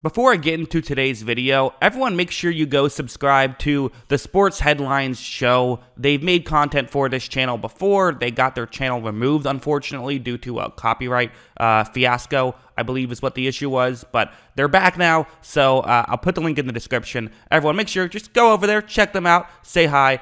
Before I get into today's video, everyone make sure you go subscribe to the Sports Headlines show. They've made content for this channel before. They got their channel removed, unfortunately, due to a copyright fiasco, I believe is what the issue was. But they're back now, so I'll put the link in the description. Everyone make sure, just go over there, check them out, say hi,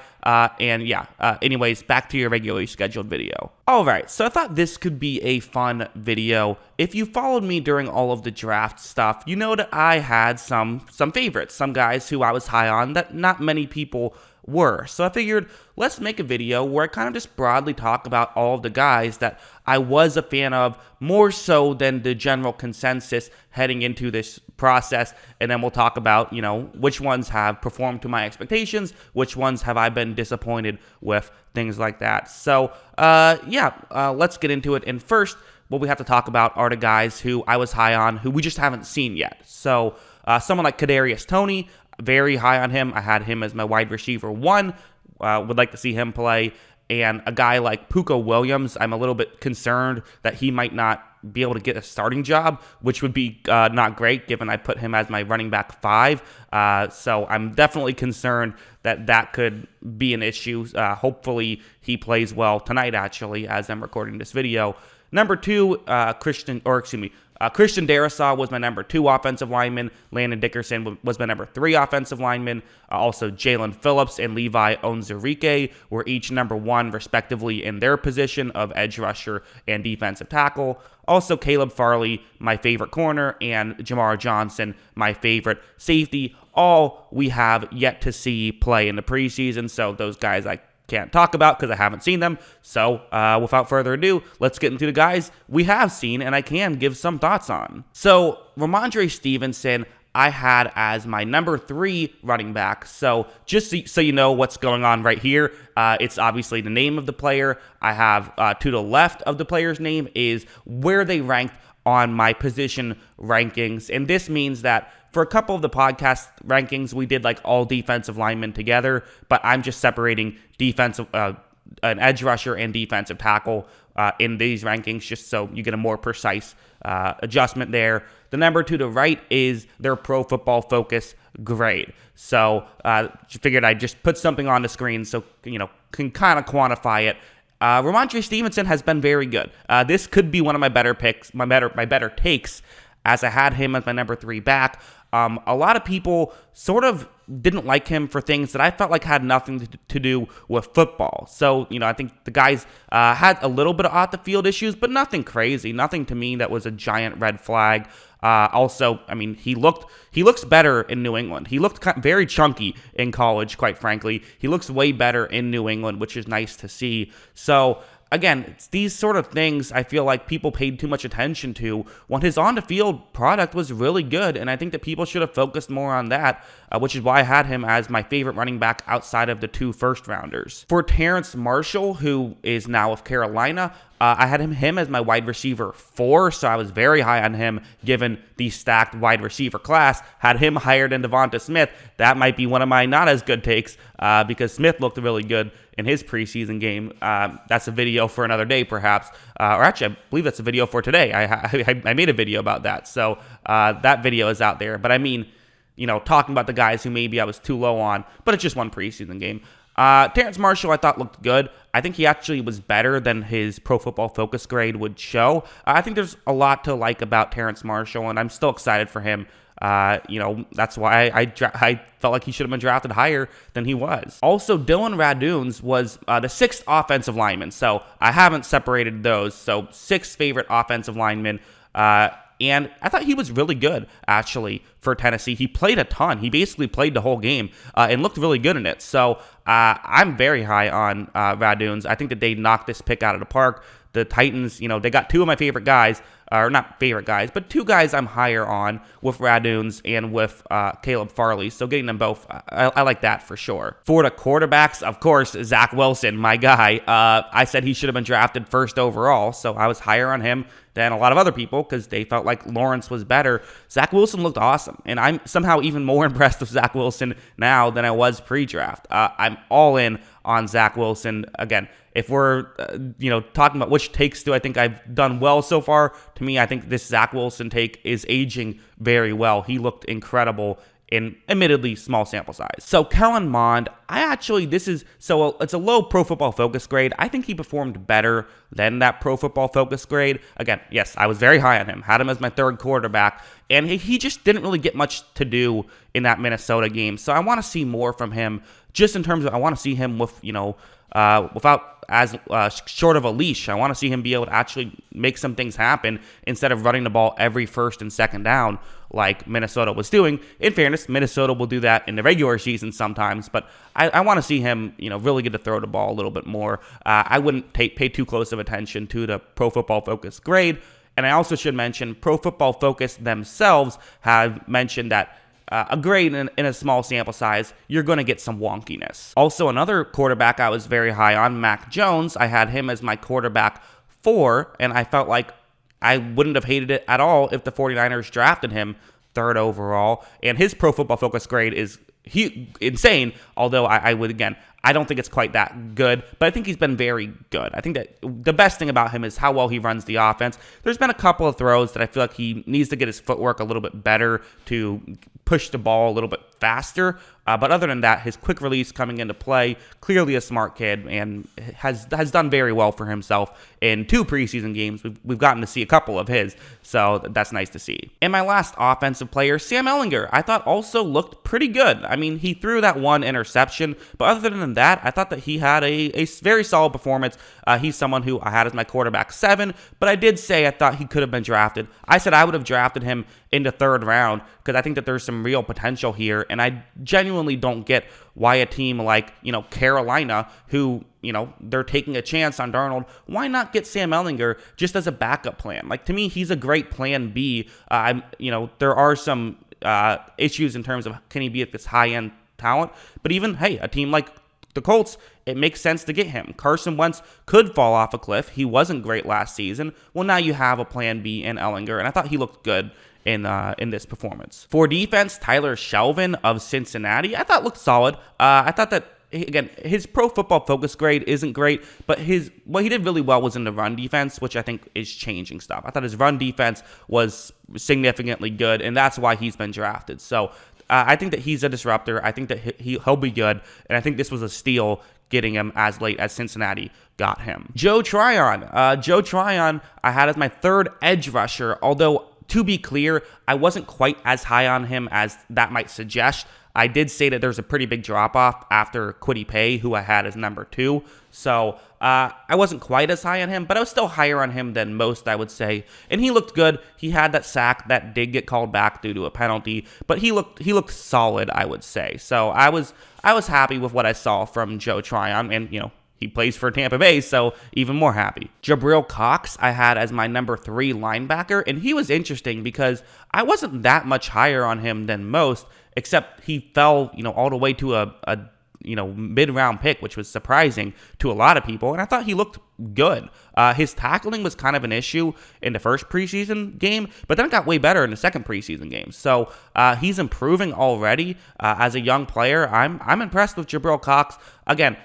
anyways, back to your regularly scheduled video. Alright, so I thought this could be a fun video. If you followed me during all of the draft stuff, you know that I had some favorites, some guys who I was high on that not many people were. So I figured, let's make a video where I kind of just broadly talk about all of the guys that I was a fan of, more so than the general consensus heading into this process, and then we'll talk about, you know, which ones have performed to my expectations, which ones have I been disappointed with, things like that. So, let's get into it. And first, what we have to talk about are the guys who I was high on, who we just haven't seen yet. So, someone like Kadarius Toney, very high on him. I had him as my wide receiver 1. Would like to see him play. And a guy like Puka Williams, I'm a little bit concerned that he might not be able to get a starting job, which would be not great given I put him as my running back 5. So I'm definitely concerned that that could be an issue. Hopefully he plays well tonight, actually, as I'm recording this video. Number 2, Christian Darrisaw was my number 2 offensive lineman. Landon Dickerson was my number 3 offensive lineman. Also, Jalen Phillips and Levi Onwuzurike were each number 1, respectively, in their position of edge rusher and defensive tackle. Also, Caleb Farley, my favorite corner, and Jamar Johnson, my favorite safety. All we have yet to see play in the preseason, so those guys I can't talk about because I haven't seen them. So without further ado, let's get into the guys we have seen and I can give some thoughts on. So Rhamondre Stevenson, I had as my number 3 running back. So just so you know what's going on right here, it's obviously the name of the player. I have to the left of the player's name is where they ranked on my position rankings. And this means that for a couple of the podcast rankings, we did like all defensive linemen together, but I'm just separating defensive, an edge rusher and defensive tackle in these rankings, just so you get a more precise adjustment there. The number 2 to right is their Pro Football Focus grade. So figured I'd just put something on the screen so you know can kind of quantify it. Rhamondre Stevenson has been very good. This could be one of my better picks, my better takes, as I had him as my number 3 back. A lot of people sort of didn't like him for things that I felt like had nothing to do with football. So, you know, I think the guys had a little bit of off-the-field issues, but nothing crazy. Nothing to me that was a giant red flag. Also, I mean, he looks better in New England. He looked very chunky in college, quite frankly. He looks way better in New England, which is nice to see. So, again, it's these sort of things I feel like people paid too much attention to when his on-the-field product was really good, and I think that people should have focused more on that, which is why I had him as my favorite running back outside of the 2 first-rounders. For Terrace Marshall, who is now with Carolina, I had him as my wide receiver 4, so I was very high on him given the stacked wide receiver class. Had him higher than Devonta Smith. That might be one of my not as good takes because Smith looked really good in his preseason game. That's a video for another day, perhaps. Or actually, I believe that's a video for today. I made a video about that, so that video is out there. But I mean, you know, talking about the guys who maybe I was too low on, but it's just one preseason game. Terrace Marshall I thought looked good. I think he actually was better than his Pro Football Focus grade would show. I think there's a lot to like about Terrace Marshall, and I'm still excited for him. You know, that's why I felt like he should have been drafted higher than he was. Also, Dillon Radunz was the 6th offensive lineman, so I haven't separated those. So 6th favorite offensive lineman. And I thought he was really good, actually, for Tennessee. He played a ton. He basically played the whole game and looked really good in it. So I'm very high on Radunz. I think that they knocked this pick out of the park. The Titans, you know, they got 2 of my favorite guys, or not favorite guys, but 2 guys I'm higher on with Radunz and with Caleb Farley. So getting them both, I like that for sure. For the quarterbacks, of course, Zach Wilson, my guy. I said he should have been drafted 1st overall, so I was higher on him than a lot of other people because they felt like Lawrence was better. Zach Wilson looked awesome, and I'm somehow even more impressed with Zach Wilson now than I was pre-draft. I'm all in on Zach Wilson. Again, if we're talking about which takes do I think I've done well so far, to me, I think this Zach Wilson take is aging very well. He looked incredible in admittedly small sample size. So Kellen Mond, it's a low Pro Football Focus grade. I think he performed better than that Pro Football Focus grade. Again, yes, I was very high on him, had him as my third quarterback, and he just didn't really get much to do in that Minnesota game. So I want to see more from him, just in terms of I want to see him with, without as short of a leash. I want to see him be able to actually make some things happen instead of running the ball every first and second down like Minnesota was doing. In fairness, Minnesota will do that in the regular season sometimes, but I want to see him, really get to throw the ball a little bit more. I wouldn't pay too close of attention to the Pro Football Focus grade. And I also should mention Pro Football Focus themselves have mentioned that a grade in a small sample size, you're going to get some wonkiness. Also, another quarterback I was very high on, Mac Jones, I had him as my quarterback 4, and I felt like I wouldn't have hated it at all if the 49ers drafted him 3rd overall, and his Pro Football Focus grade is insane, although I don't think it's quite that good, but I think he's been very good. I think that the best thing about him is how well he runs the offense. There's been a couple of throws that I feel like he needs to get his footwork a little bit better to push the ball a little bit faster, but other than that, his quick release coming into play, clearly a smart kid, and has done very well for himself in 2 preseason games. We've gotten to see a couple of his, so that's nice to see. And my last offensive player, Sam Ehlinger, I thought also looked pretty good. I mean, he threw that 1 interception, but other than that, I thought that he had a very solid performance. He's someone who I had as my quarterback 7, but I did say I thought he could have been drafted. I said I would have drafted him in the 3rd round because I think that there's some real potential here, and I genuinely don't get why a team like, Carolina, who, they're taking a chance on Darnold, why not get Sam Ehlinger just as a backup plan? Like, to me, he's a great plan B. There are some issues in terms of can he be at this high-end talent, but even, hey, a team like the Colts, it makes sense to get him. Carson Wentz could fall off a cliff. He wasn't great last season. Well, now you have a plan B in Ehlinger, and I thought he looked good in this performance. For defense, Tyler Shelvin of Cincinnati, I thought looked solid. I thought that, again, his Pro Football Focus grade isn't great, but what he did really well was in the run defense, which I think is changing stuff. I thought his run defense was significantly good, and that's why he's been drafted. So I think that he's a disruptor. I think that he'll be good, and I think this was a steal getting him as late as Cincinnati got him. Joe Tryon, I had as my 3rd edge rusher, although to be clear, I wasn't quite as high on him as that might suggest. I did say that there's a pretty big drop-off after Kwity Paye, who I had as number 2. So I wasn't quite as high on him, but I was still higher on him than most, I would say. And he looked good. He had that sack that did get called back due to a penalty, but he looked solid, I would say. So I was happy with what I saw from Joe Tryon, and he plays for Tampa Bay, so even more happy. Jabril Cox, I had as my number 3 linebacker, and he was interesting because I wasn't that much higher on him than most, except he fell, all the way to a mid-round pick, which was surprising to a lot of people, and I thought he looked good. His tackling was kind of an issue in the first preseason game, but then it got way better in the second preseason game. So he's improving already as a young player. I'm impressed with Jabril Cox. Again,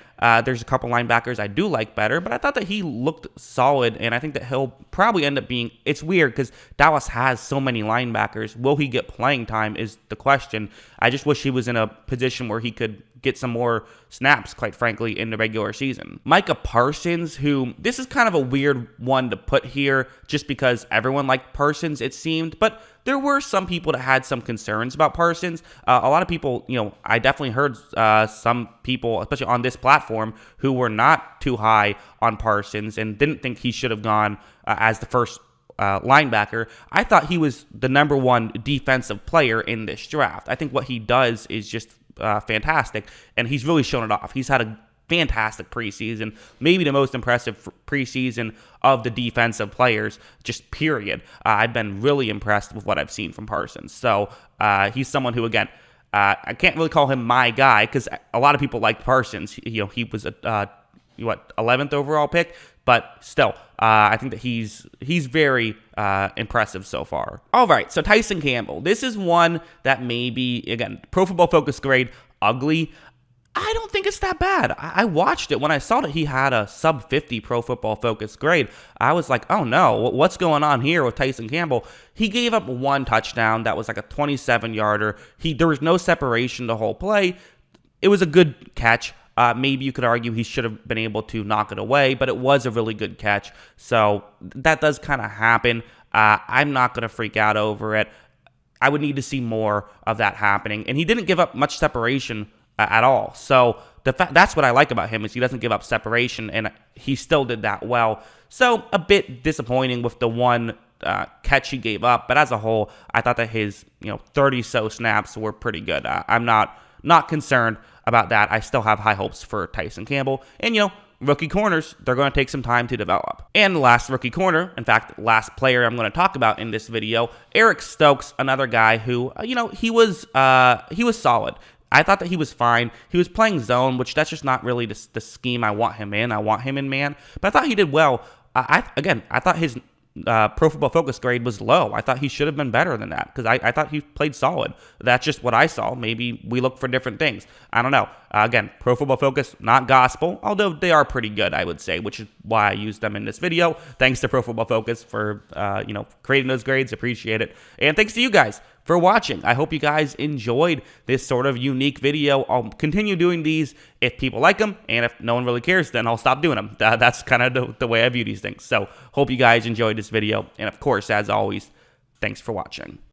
there's a couple linebackers I do like better, but I thought that he looked solid, and I think that he'll probably end up being... It's weird because Dallas has so many linebackers. Will he get playing time is the question. I just wish he was in a position where he could get some more snaps, quite frankly, in the regular season. Micah Parsons, who... This is kind of a weird one to put here just because everyone liked Parsons, it seemed, but there were some people that had some concerns about Parsons. A lot of people, I definitely heard some people, especially on this platform, who were not too high on Parsons and didn't think he should have gone as the first linebacker. I thought he was the number 1 defensive player in this draft. I think what he does is just fantastic, and he's really shown it off. He's had a fantastic preseason, maybe the most impressive preseason of the defensive players, just period. I've been really impressed with what I've seen from Parsons. So he's someone who, again, I can't really call him my guy because a lot of people liked Parsons. He was a what, 11th overall pick, but still, I think that he's very impressive so far. All right, so Tyson Campbell. This is one that maybe, again, Pro Football Focus grade, ugly. I don't think it's that bad. I watched it. When I saw that he had a sub 50 Pro Football Focus grade, I was like, oh no, what's going on here with Tyson Campbell? He gave up one touchdown that was like a 27-yarder. There was no separation the whole play. It was a good catch. Maybe you could argue he should have been able to knock it away, but it was a really good catch. So that does kind of happen. I'm not going to freak out over it. I would need to see more of that happening. And he didn't give up much separation at all. So that's what I like about him, is he doesn't give up separation, and he still did that well. So a bit disappointing with the one catch he gave up, but as a whole, I thought that his 30-so snaps were pretty good. I'm not concerned about that. I still have high hopes for Tyson Campbell, and rookie corners, they're going to take some time to develop. And last rookie corner, in fact, last player I'm going to talk about in this video, Eric Stokes, another guy who, he was solid. I thought that he was fine. He was playing zone, which that's just not really the scheme I want him in. I want him in man. But I thought he did well. I thought his Pro Football Focus grade was low. I thought he should have been better than that, because I thought he played solid. That's just what I saw. Maybe we look for different things. I don't know. Again, Pro Football Focus, not gospel, although they are pretty good, I would say, which is why I used them in this video. Thanks to Pro Football Focus for creating those grades. Appreciate it. And thanks to you guys for watching. I hope you guys enjoyed this sort of unique video. I'll continue doing these if people like them, and if no one really cares, then I'll stop doing them. That's kind of the way I view these things. So hope you guys enjoyed this video, and of course, as always, thanks for watching.